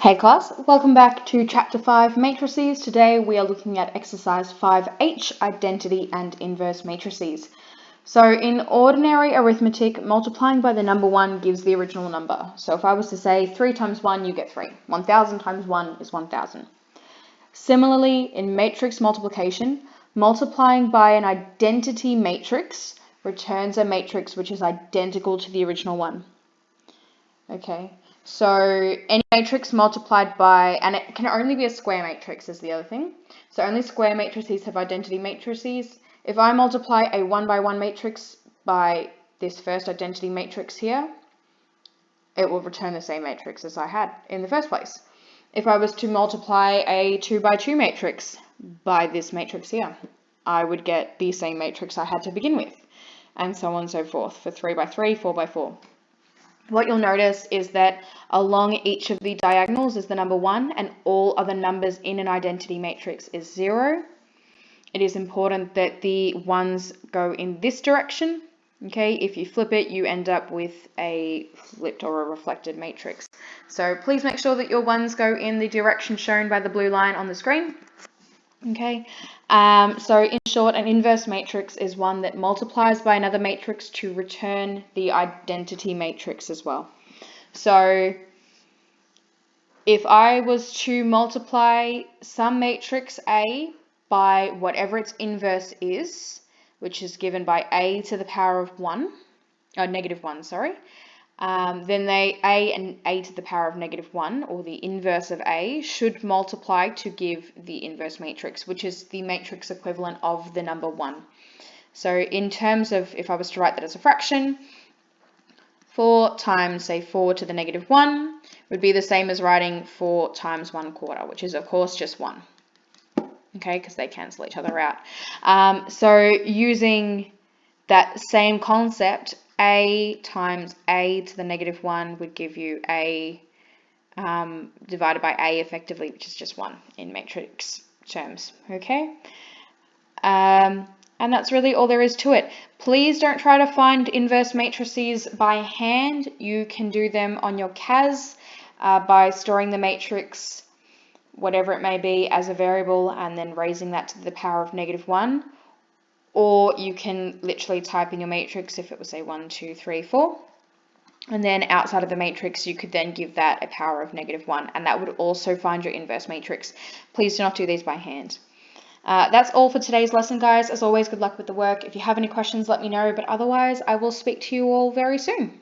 Hey class, welcome back to chapter 5 matrices. Today we are looking at exercise 5H, identity and inverse matrices. So in ordinary arithmetic, multiplying by the number 1 gives the original number. So if I was to say 3 times 1, you get 3. 1000 times 1 is 1000. Similarly, in matrix multiplication, multiplying by an identity matrix returns a matrix which is identical to the original one. Okay. So any matrix multiplied by, and it can only be a square matrix is the other thing. So only square matrices have identity matrices. If I multiply a 1 by 1 matrix by this first identity matrix here, it will return the same matrix as I had in the first place. If I was to multiply a 2 by 2 matrix by this matrix here, I would get the same matrix I had to begin with, and so on and so forth for 3 by 3, 4 by 4. What you'll notice is that along each of the diagonals is the number 1 and all other numbers in an identity matrix is 0. It is important that the ones go in this direction. Okay, if you flip it, you end up with a flipped or a reflected matrix. So please make sure that your ones go in the direction shown by the blue line on the screen. Okay, so in short, an inverse matrix is one that multiplies by another matrix to return the identity matrix as well. So if I was to multiply some matrix A by whatever its inverse is, which is given by A to the power of 1, negative 1, sorry, then A and A to the power of negative 1, or the inverse of A, should multiply to give the inverse matrix, which is the matrix equivalent of the number 1. So in terms of, if I was to write that as a fraction, 4 times, say, 4 to the negative 1 would be the same as writing 4 times 1/4, which is, of course, just 1. Okay, because they cancel each other out. So using that same concept, A times A to the negative 1 would give you A divided by A effectively, which is just 1 in matrix terms. Okay. And that's really all there is to it. Please don't try to find inverse matrices by hand. You can do them on your CAS by storing the matrix, whatever it may be, as a variable and then raising that to the power of negative 1. Or you can literally type in your matrix if it was, say, 1, 2, 3, 4. And then outside of the matrix, you could then give that a power of negative 1. And that would also find your inverse matrix. Please do not do these by hand. That's all for today's lesson, guys. As always, good luck with the work. If you have any questions, let me know. But otherwise, I will speak to you all very soon.